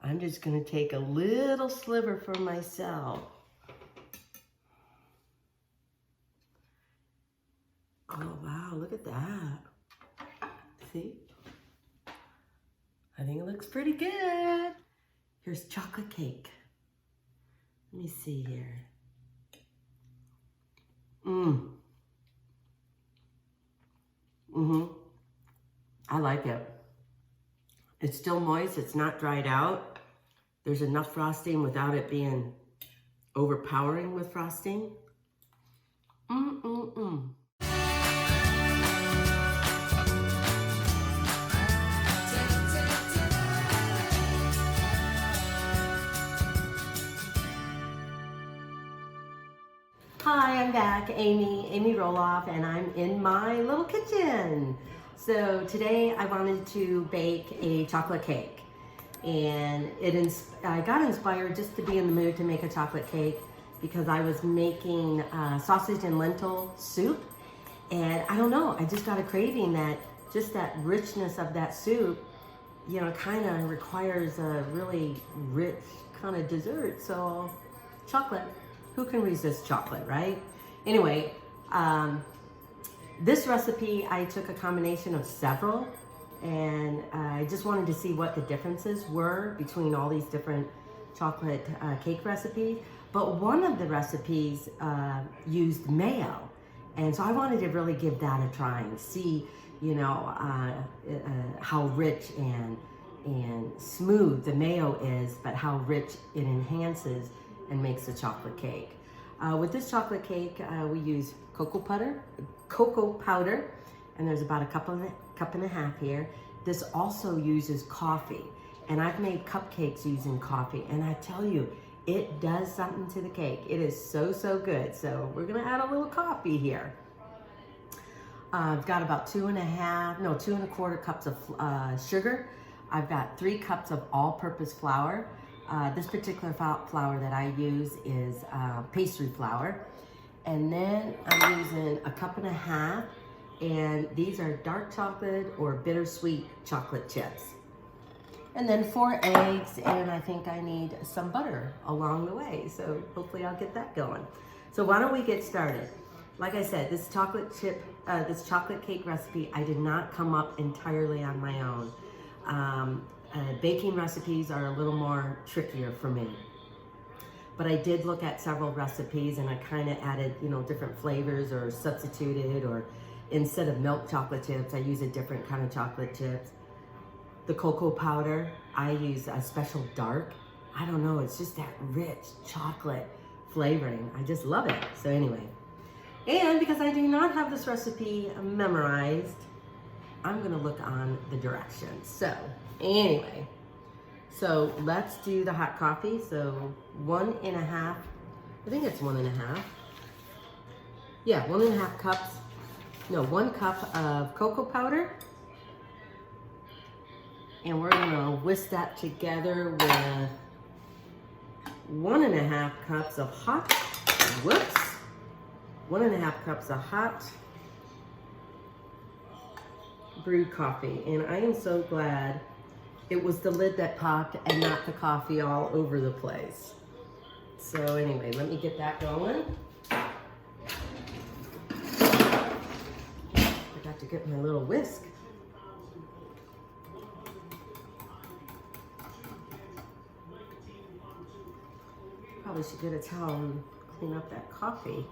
I'm just gonna take a little sliver for myself. Oh wow, look at that. See? I think it looks pretty good. Here's chocolate cake. Let me see here. I like it. It's still moist, it's not dried out. There's enough frosting without it being overpowering with frosting. Hi, I'm back, Amy Roloff, and I'm in my little kitchen. So today I wanted to bake a chocolate cake, and I got inspired just to be in the mood to make a chocolate cake because I was making sausage and lentil soup, and I don't know, I just got a craving that just that richness of that soup, you know, kind of requires a really rich kind of dessert. So chocolate. Who can resist chocolate, right? Anyway, this recipe, I took a combination of several, and I just wanted to see what the differences were between all these different chocolate cake recipes. But one of the recipes used mayo, and so I wanted to really give that a try and see, you know, how rich and smooth the mayo is, but how rich it enhances and makes the chocolate cake. With this chocolate cake, we use cocoa powder, and there's about a cup and a half here. This also uses coffee, and I've made cupcakes using coffee, and I tell you, it does something to the cake. It is so, so good. So we're gonna add a little coffee here. I've got about 2.25 cups of sugar. I've got 3 cups of all-purpose flour. This particular flour that I use is pastry flour. And then I'm using a cup and a half, and these are dark chocolate or bittersweet chocolate chips. And then 4 eggs, and I think I need some butter along the way. So hopefully I'll get that going. So why don't we get started? Like I said, this chocolate cake recipe, I did not come up entirely on my own. Baking recipes are a little more trickier for me. But I did look at several recipes, and I kind of added, you know, different flavors or substituted, or instead of milk chocolate chips, I use a different kind of chocolate chips. The cocoa powder, I use a special dark. I don't know, it's just that rich chocolate flavoring. I just love it. So anyway, and because I do not have this recipe memorized, I'm gonna look on the directions. So anyway, so let's do the hot coffee. So 1.5, I think it's 1.5. Yeah, 1.5 cups. No, 1 cup of cocoa powder. And we're gonna whisk that together with 1.5 cups of hot, 1.5 cups of hot brewed coffee. And I am so glad it was the lid that popped and not the coffee all over the place. So anyway, let me get that going. I got to get my little whisk. Probably should get a towel and clean up that coffee.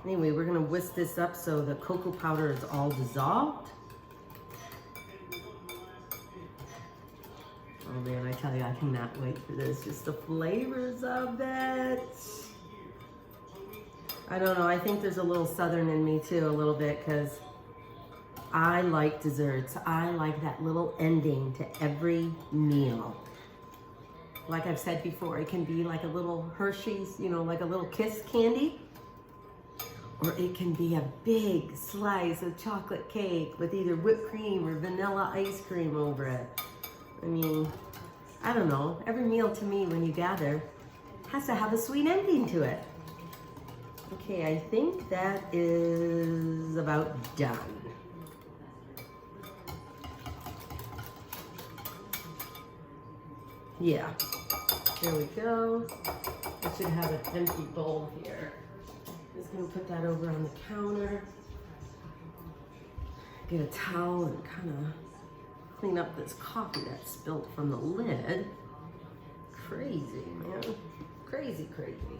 Anyway, we're gonna whisk this up so the cocoa powder is all dissolved. Oh man, I tell you, I cannot wait for this. Just the flavors of it. I don't know, I think there's a little Southern in me too, a little bit, because I like desserts. I like that little ending to every meal. Like I've said before, it can be like a little Hershey's, you know, like a little kiss candy. Or it can be a big slice of chocolate cake with either whipped cream or vanilla ice cream over it. I mean, I don't know. Every meal to me, when you gather, has to have a sweet ending to it. Okay, I think that is about done. Yeah, there we go. I should have an empty bowl here. Just gonna put that over on the counter. Get a towel and kind of clean up this coffee that's spilled from the lid. Crazy, man. Crazy, crazy.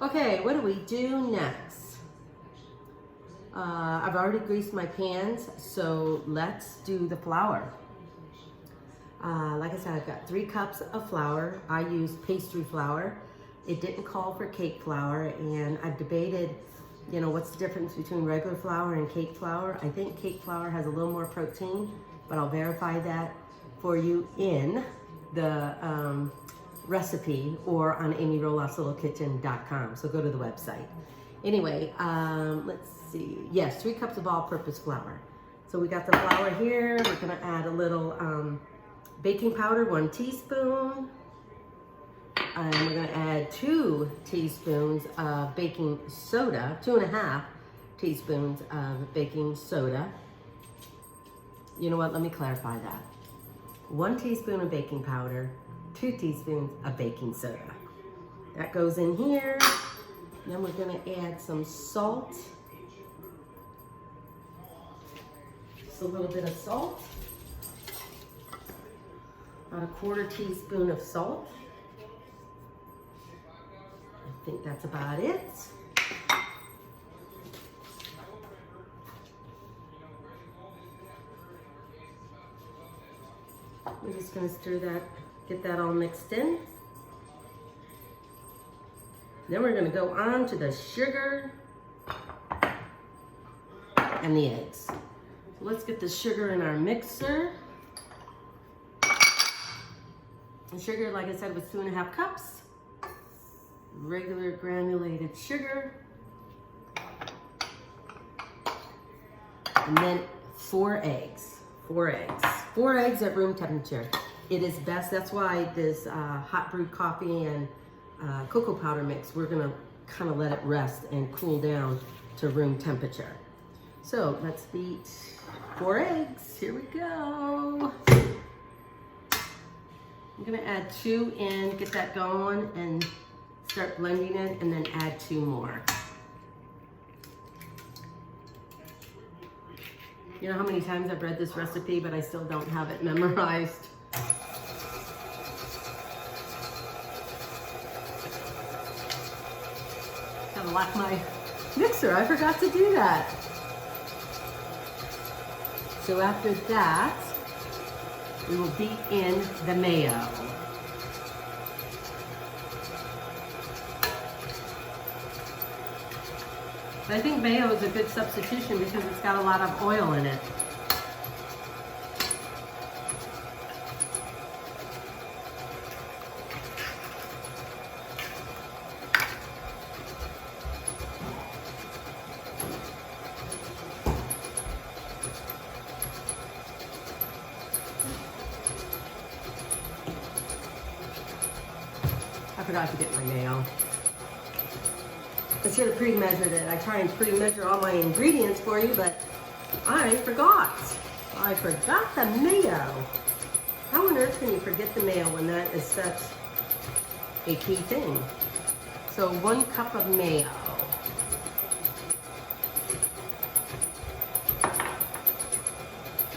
Okay, what do we do next? I've already greased my pans, so let's do the flour. Like I said, I've got 3 cups of flour. I use pastry flour. It didn't call for cake flour, and I've debated, you know, what's the difference between regular flour and cake flour. I think cake flour has a little more protein, but I'll verify that for you in the recipe or on amyroloffslittlekitchen.com. So go to the website. Anyway, let's see. Yes, 3 cups of all-purpose flour. So we got the flour here. We're gonna add a little baking powder, 1 teaspoon. And we're gonna add 2 teaspoons of baking soda, 2.5 teaspoons of baking soda. You know what, let me clarify that. 1 teaspoon of baking powder, 2 teaspoons of baking soda. That goes in here. Then we're gonna add some salt. Just a little bit of salt. About 1/4 teaspoon of salt. I think that's about it. We're just gonna stir that, get that all mixed in. Then we're gonna go on to the sugar and the eggs. So let's get the sugar in our mixer. The sugar, like I said, was 2.5 cups. Regular granulated sugar. And then 4 eggs. 4 eggs. 4 eggs at room temperature. It is best, that's why this hot brewed coffee and cocoa powder mix, we're gonna kind of let it rest and cool down to room temperature. So let's beat 4 eggs. Here we go. I'm gonna add 2 in, get that going, and start blending it, and then add 2 more. You know how many times I've read this recipe, but I still don't have it memorized. Gotta lock my mixer, I forgot to do that. So after that, we will beat in the mayo. I think mayo is a good substitution because it's got a lot of oil in it. I forgot to get my mayo. I should have pre-measured it. I try and pre-measure all my ingredients for you, but I forgot. I forgot the mayo. How on earth can you forget the mayo when that is such a key thing? So 1 cup of mayo.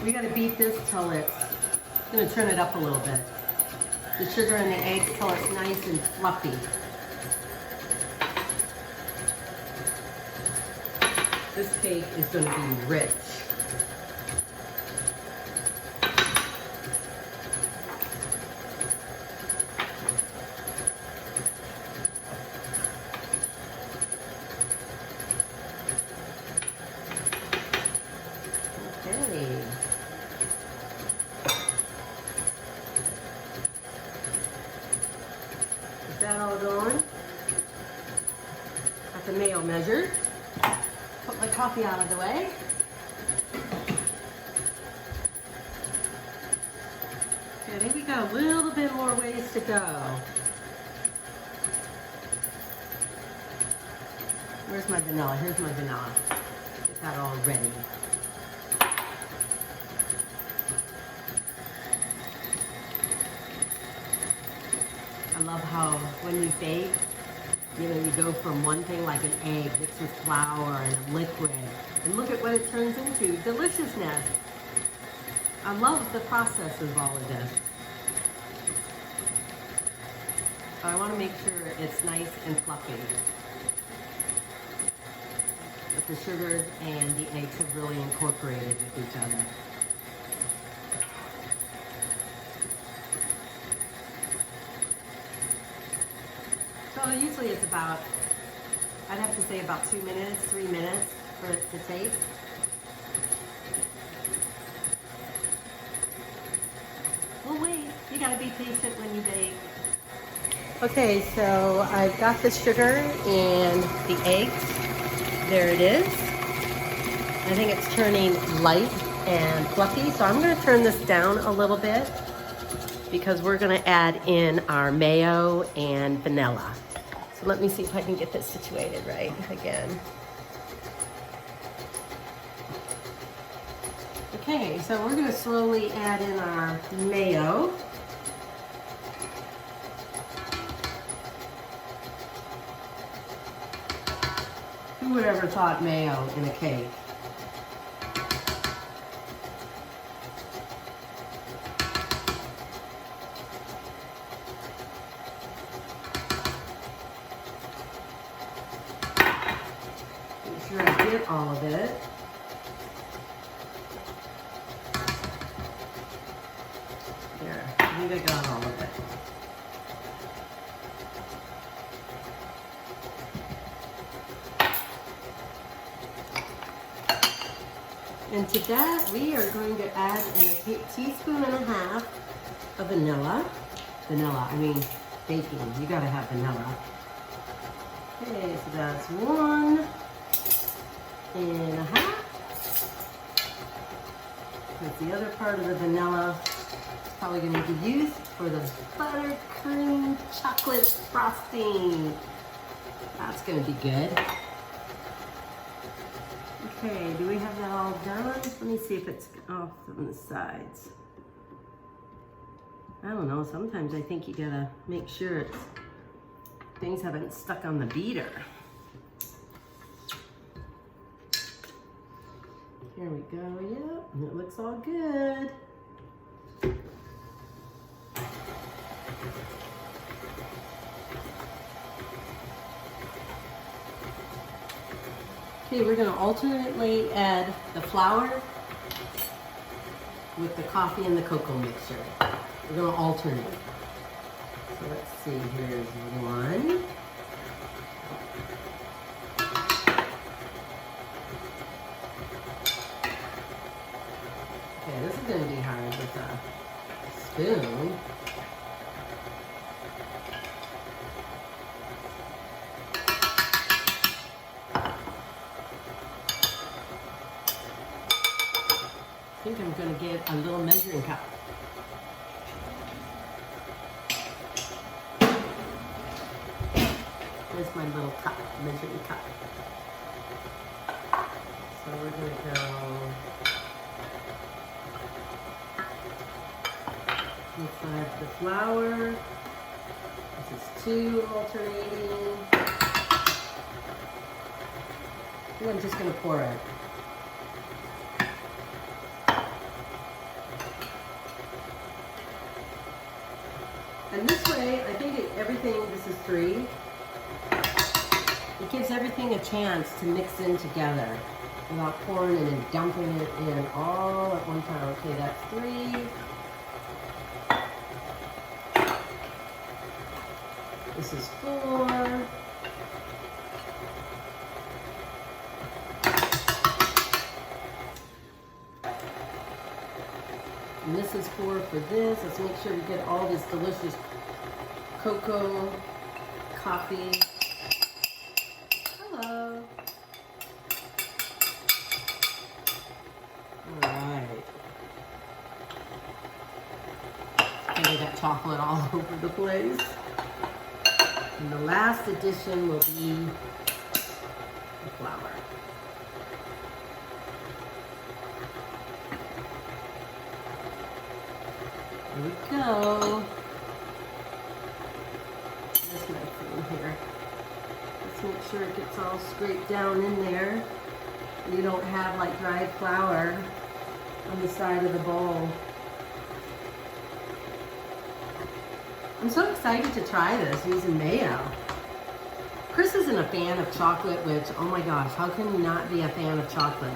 We gotta beat this till it's, I'm gonna turn it up a little bit. The sugar and the eggs till it's nice and fluffy. This cake is going to be rich. Okay. Get that all going. Got the mayo measured. Put my coffee out of the way. Okay, I think we got a little bit more ways to go. Where's my vanilla? Here's my vanilla. Get that all ready. I love how when you bake, you know, you go from one thing like an egg mixed with flour and a liquid, and look at what it turns into, deliciousness. I love the process of all of this. So I want to make sure it's nice and fluffy. That the sugars and the eggs have really incorporated with each other. So usually it's about, I'd have to say about 2 minutes, 3 minutes for it to take. Well, wait, you gotta be patient when you bake. Okay, so I've got the sugar and the eggs. There it is. I think it's turning light and fluffy, so I'm gonna turn this down a little bit because we're gonna add in our mayo and vanilla. So let me see if I can get this situated right again. Okay, so we're gonna slowly add in our mayo. Who would ever thought mayo in a cake? Make sure I get all of it. There, I think I got all of it. And to that, we are going to add in a teaspoon and a half of vanilla. I mean baking. You gotta have vanilla. Okay, so that's 1 and a half. Because the other part of the vanilla is probably going to be used for the buttercream chocolate frosting. That's going to be good. Okay, do we have that all done? Let me see if it's off on the sides. I don't know, sometimes I think you gotta make sure things haven't stuck on the beater. Here we go, yep, it looks all good. Okay, we're gonna alternately add the flour with the coffee and the cocoa mixture. We're gonna alternate. So let's see, here's 1. Okay, this is gonna be hard with a spoon. I think I'm going to get a little measuring cup. Here's my little cup, measuring cup. So we're going to go inside the flour. This is 2 alternating. And I'm just going to pour it. And this way, I think everything, this is 3, it gives everything a chance to mix in together without pouring it and dumping it in all at one time. Okay, that's 3. This is 4. And this is 4 for this. Let's make sure we get all this delicious cocoa, coffee. Hello. All right. And we got chocolate all over the place. And the last addition will be the flour. Here we go. sure it gets all scraped down in there. You don't have like dried flour on the side of the bowl. I'm so excited to try this using mayo. Chris isn't a fan of chocolate, which, oh my gosh, how can you not be a fan of chocolate?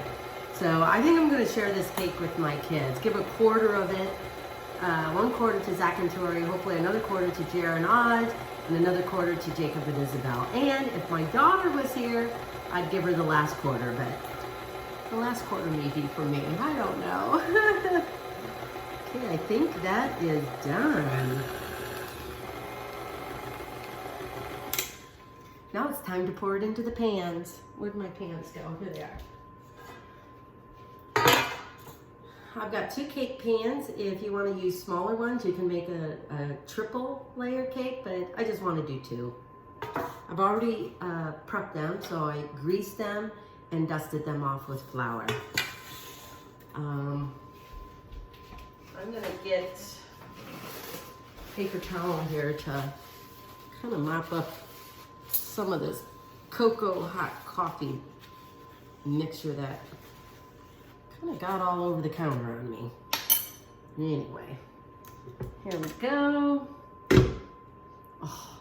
So I think I'm gonna share this cake with my kids. Give a quarter of it, 1/4 to Zach and Tori, hopefully another quarter to Jer and Oz, and another quarter to Jacob and Isabel. And if my daughter was here, I'd give her the last quarter, but the last quarter may be for me. I don't know. Okay, I think that is done. Now it's time to pour it into the pans. Where'd my pans go? Here they are. I've got 2 cake pans. If you want to use smaller ones, you can make a triple layer cake, but I just want to do 2. I've already prepped them, so I greased them and dusted them off with flour. I'm gonna get paper towel here to kind of mop up some of this cocoa hot coffee mixture that kind of got all over the counter on me. Anyway, here we go. Oh,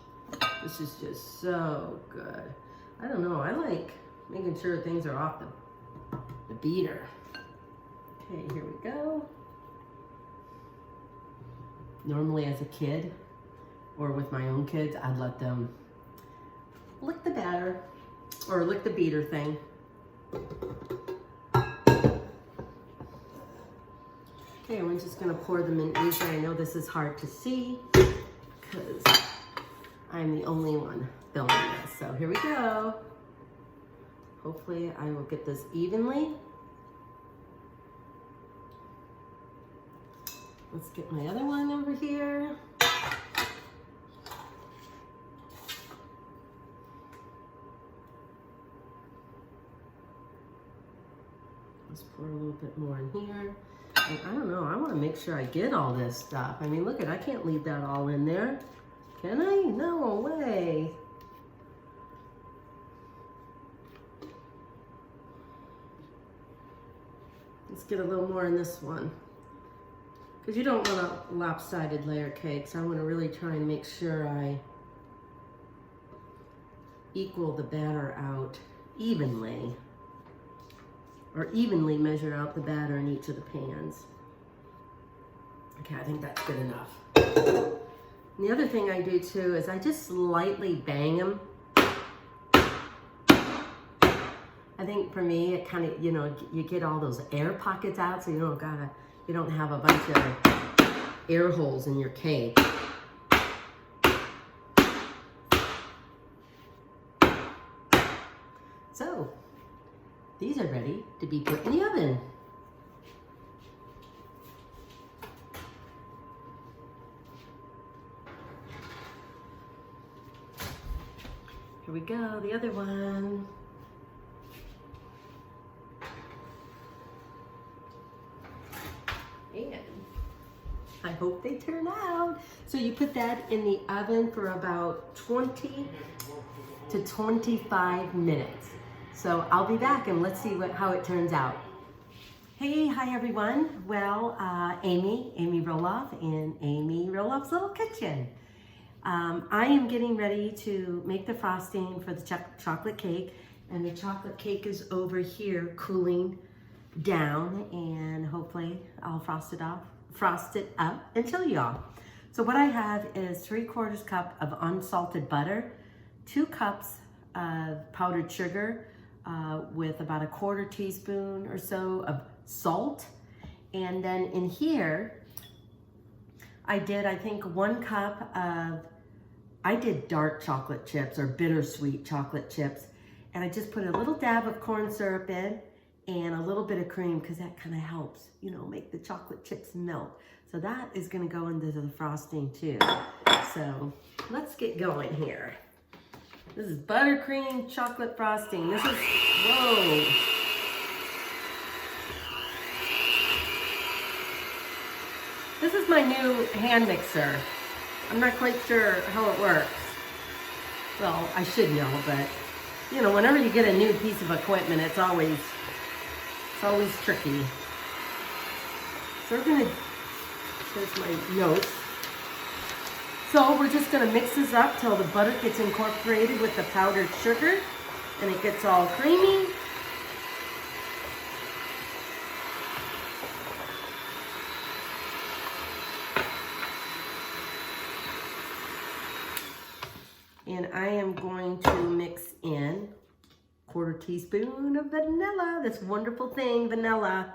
this is just so good. I don't know, I like making sure things are off the beater. Okay, here we go. Normally as a kid, or with my own kids, I'd let them lick the batter, or lick the beater thing. Okay, we're just gonna pour them in easy. I know this is hard to see, because I'm the only one filming this. So here we go. Hopefully I will get this evenly. Let's get my other one over here. Let's pour a little bit more in here. And I don't know, I want to make sure I get all this stuff. I mean, look I can't leave that all in there. Can I? No way. Let's get a little more in this one. Because you don't want a lopsided layer cake, so I want to really try and make sure I equal the batter out evenly. Or evenly measure out the batter in each of the pans. Okay, I think that's good enough. And the other thing I do too is I just lightly bang them. I think for me, it kind of, you know, you get all those air pockets out, so you don't have a bunch of air holes in your cake. So, these are ready to be put in the oven. Here we go, the other one. And I hope they turn out. So you put that in the oven for about 20 to 25 minutes. So I'll be back and let's see how it turns out. Hey, hi everyone. Well, Amy Roloff in Amy Roloff's Little Kitchen. I am getting ready to make the frosting for the chocolate cake, and the chocolate cake is over here cooling down, and hopefully I'll frost it up and show y'all. So what I have is 3/4 cup of unsalted butter, 2 cups of powdered sugar, with about 1/4 teaspoon or so of salt. And then in here, I think 1 cup of, I did dark chocolate chips or bittersweet chocolate chips. And I just put a little dab of corn syrup in and a little bit of cream, because that kind of helps, you know, make the chocolate chips melt. So that is gonna go into the frosting too. So let's get going here. This is buttercream chocolate frosting. This is, whoa. This is my new hand mixer. I'm not quite sure how it works. Well, I should know, but You know, whenever you get a new piece of equipment, it's always tricky. So we're gonna, here's my notes. So we're just gonna mix this up till the butter gets incorporated with the powdered sugar and it gets all creamy. And I am going to mix in 1/4 teaspoon of vanilla, this wonderful thing, vanilla.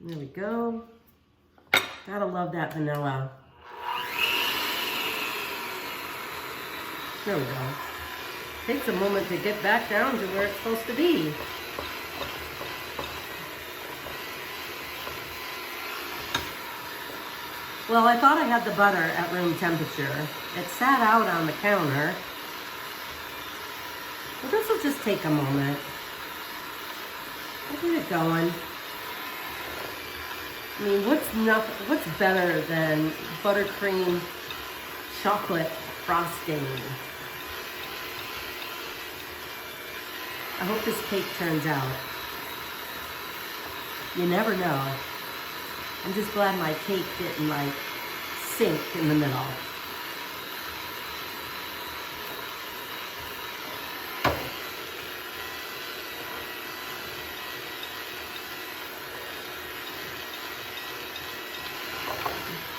There we go. Gotta love that vanilla. There we go. Takes a moment to get back down to where it's supposed to be. Well, I thought I had the butter at room temperature. It sat out on the counter. Well, this will just take a moment. I'll get it going. I mean, what's better than buttercream chocolate frosting? I hope this cake turns out. You never know. I'm just glad my cake didn't like sink in the middle.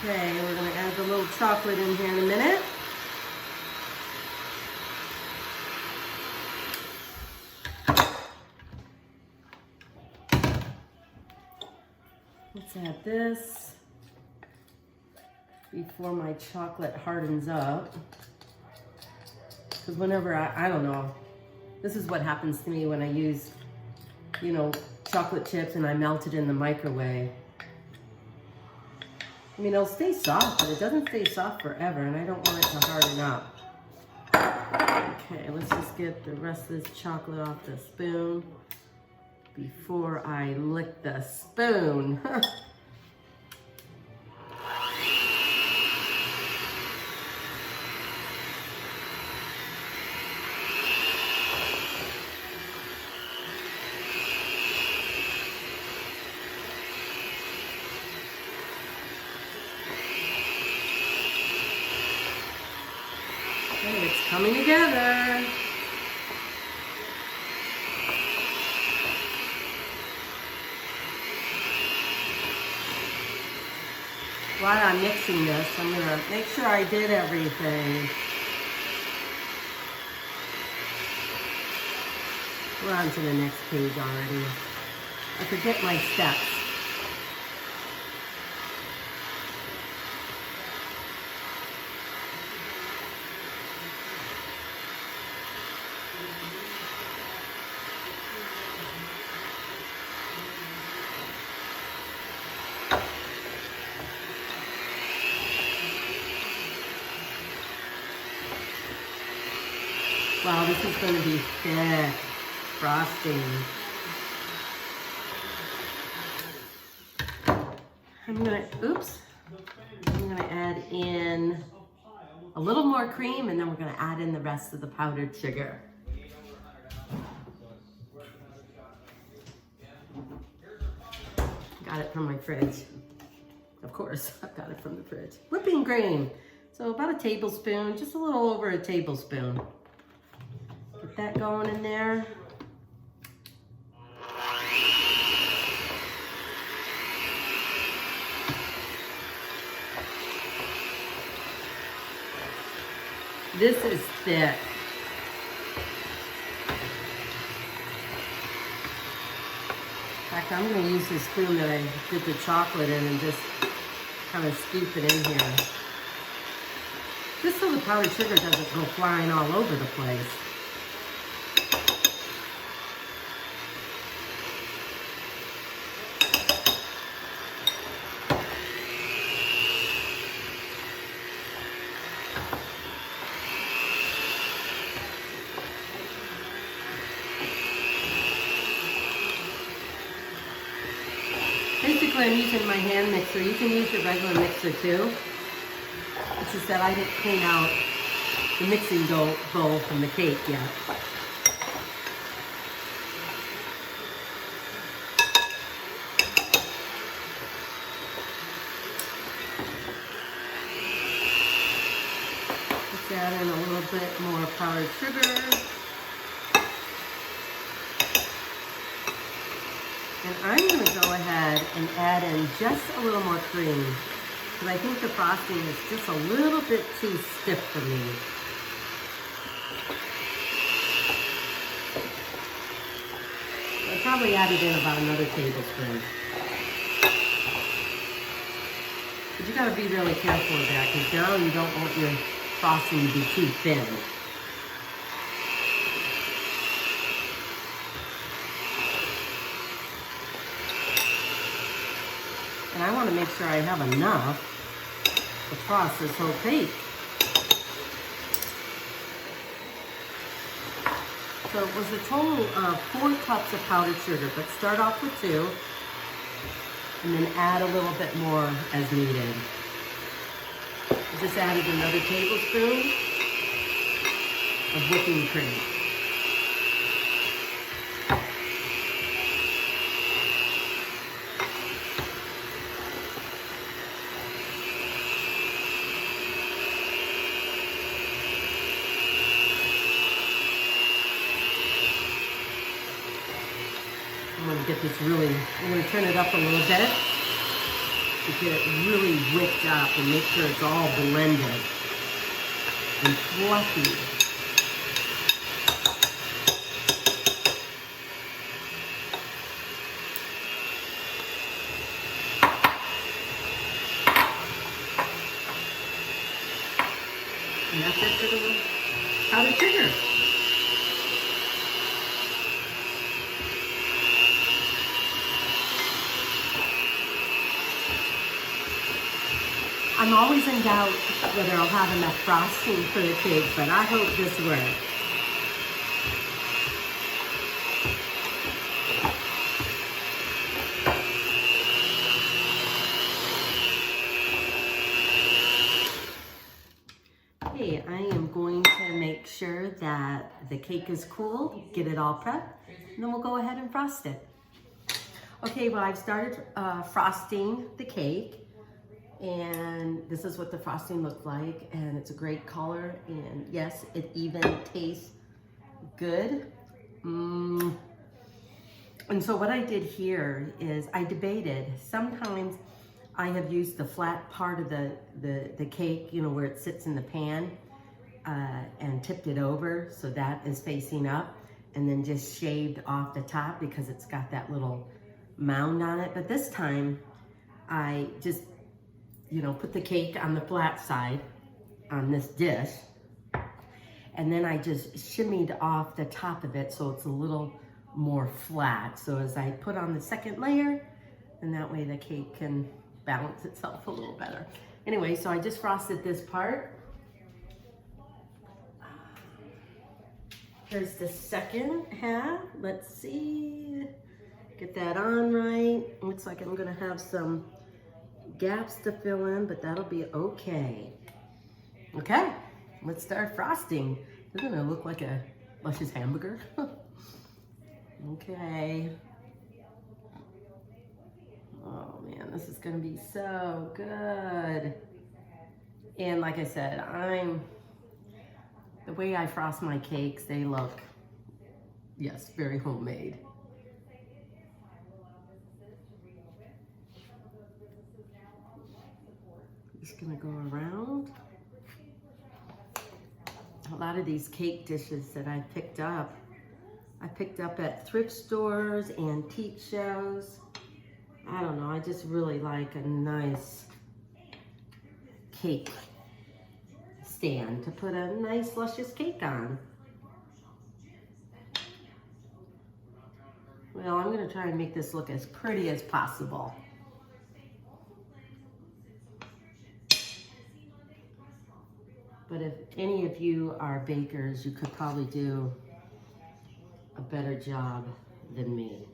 Okay, we're gonna add the little chocolate in here in a minute. Let's add this before my chocolate hardens up. Because whenever I don't know, this is what happens to me when I use, you know, chocolate chips and I melt it in the microwave. I mean, it'll stay soft, but it doesn't stay soft forever, and I don't want it to harden up. Okay, let's just get the rest of this chocolate off the spoon before I lick the spoon. Okay, it's coming together. While I'm mixing this, I'm gonna make sure I did everything. We're on to the next page already. I forget my steps. Wow, this is going to be thick frosting. I'm gonna add in a little more cream, and then we're gonna add in the rest of the powdered sugar. Got it from my fridge. Of course, I've got it from the fridge. Whipping cream. So about a tablespoon, just a little over a tablespoon. Get that going in there. This is thick. In fact, I'm going to use this spoon that I did the chocolate in and just kind of scoop it in here. Just so the powdered sugar doesn't go flying all over the place. Basically, I'm using my hand mixer. You can use your regular mixer too. It's is that I didn't clean out the mixing bowl from the cake yet. Let's add in a little bit more powdered sugar. And I'm going to go ahead and add in just a little more cream, because I think the frosting is just a little bit too stiff for me. I probably added in about another tablespoon. But you got to be really careful with that, because now you don't want your frosting to be too thin. And I want to make sure I have enough to frost this whole cake. So it was a total of 4 cups of powdered sugar, but start off with 2 and then add a little bit more as needed. I just added another tablespoon of whipping cream. I'm going to get this really, I'm going to turn it up a little bit to get it really whipped up and make sure it's all blended and fluffy. And that's it for the powdered sugar. I'm always in doubt whether I'll have enough frosting for the cake, but I hope this works. Okay, I am going to make sure that the cake is cool, get it all prepped, and then we'll go ahead and frost it. Okay, well, I've started frosting the cake. And this is what the frosting looks like, and it's a great color, and yes, it even tastes good. And so what I did here is I debated. Sometimes I have used the flat part of the cake, you know, where it sits in the pan, and tipped it over so that is facing up, and then just shaved off the top because it's got that little mound on it. But this time I just, you know, put the cake on the flat side on this dish, and then I just shimmied off the top of it so it's a little more flat. So as I put on the second layer, and that way the cake can balance itself a little better. Anyway, so I just frosted this part. Here's the second half. Let's see, get that on right. Looks like I'm gonna have some gaps to fill in, but that'll be okay. Okay, let's start frosting. Doesn't it look like a luscious hamburger? Okay. Oh man, this is gonna be so good. And like I said, the way I frost my cakes, they look, yes, very homemade. Just gonna go around. A lot of these cake dishes that I picked up at thrift stores, antique shows. I don't know, I just really like a nice cake stand to put a nice luscious cake on. Well, I'm gonna try and make this look as pretty as possible. But if any of you are bakers, you could probably do a better job than me.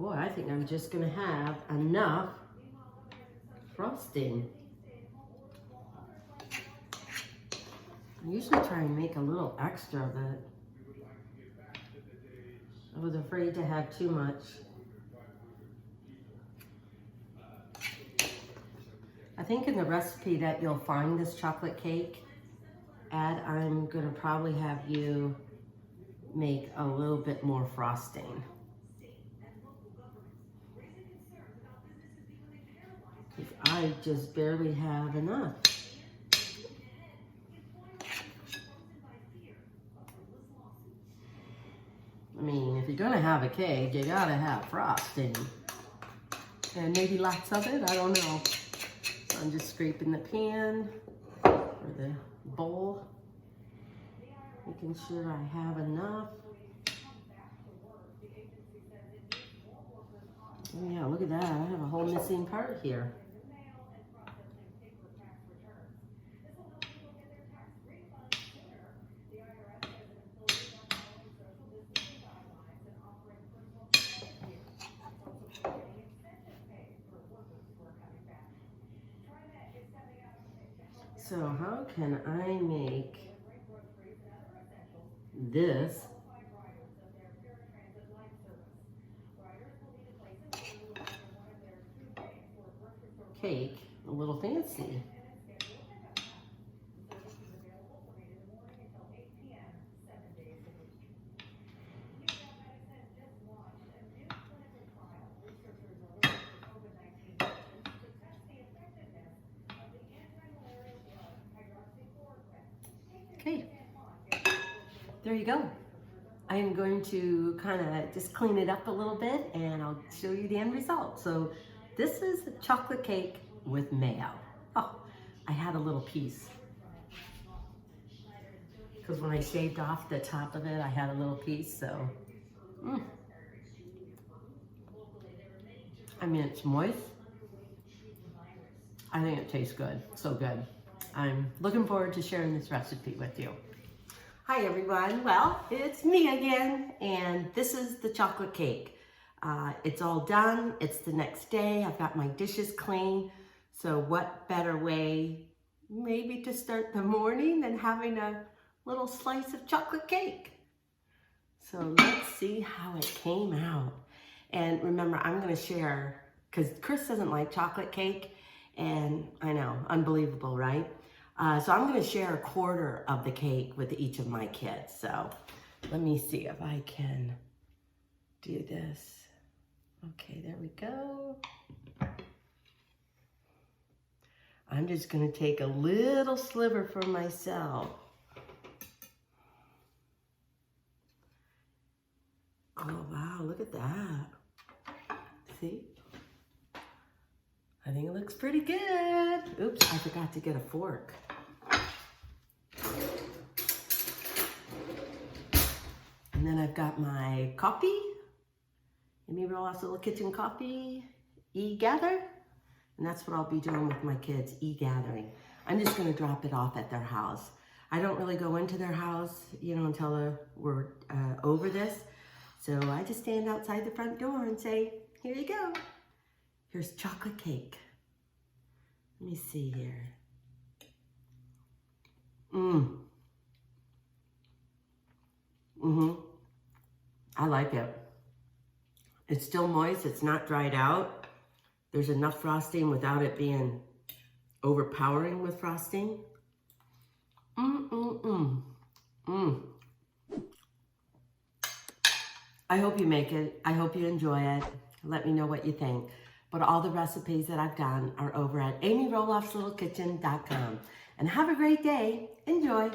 boy, I think I'm just gonna have enough frosting. I usually try and make a little extra of it. I was afraid to have too much. I think in the recipe that you'll find this chocolate cake, I'm gonna probably have you make a little bit more frosting. Because I just barely have enough. I mean, if you're gonna have a cake, you gotta have frosting. And maybe lots of it, I don't know. So I'm just scraping the pan or the bowl, making sure I have enough. Oh yeah, look at that, I have a whole missing part here. So how can I make this cake a little fancy? Okay, there you go. I am going to kind of just clean it up a little bit and I'll show you the end result. So this is a chocolate cake with mayo. Oh, I had a little piece. Because when I shaved off the top of it, I had a little piece, so. I mean, it's moist. I think it tastes good, so good. I'm looking forward to sharing this recipe with you. Hi everyone, well, it's me again, and this is the chocolate cake. It's all done, it's the next day, I've got my dishes clean, so what better way maybe to start the morning than having a little slice of chocolate cake. So let's see how it came out. And remember, I'm gonna share, because Chris doesn't like chocolate cake, and I know, unbelievable, right? So I'm gonna share a quarter of the cake with each of my kids. So let me see if I can do this. Okay, there we go. I'm just gonna take a little sliver for myself. Oh wow, look at that. See? I think it looks pretty good. Oops, I forgot to get a fork. And then I've got my coffee. Amy Roloff's Little Kitchen Coffee, e-gather. And that's what I'll be doing with my kids, e-gathering. I'm just gonna drop it off at their house. I don't really go into their house, you know, until we're over this. So I just stand outside the front door and say, here you go. Here's chocolate cake. Let me see here. I like it. It's still moist, it's not dried out. There's enough frosting without it being overpowering with frosting. I hope you make it. I hope you enjoy it. Let me know what you think. But all the recipes that I've done are over at amyroloffslittlekitchen.com. And have a great day. Enjoy.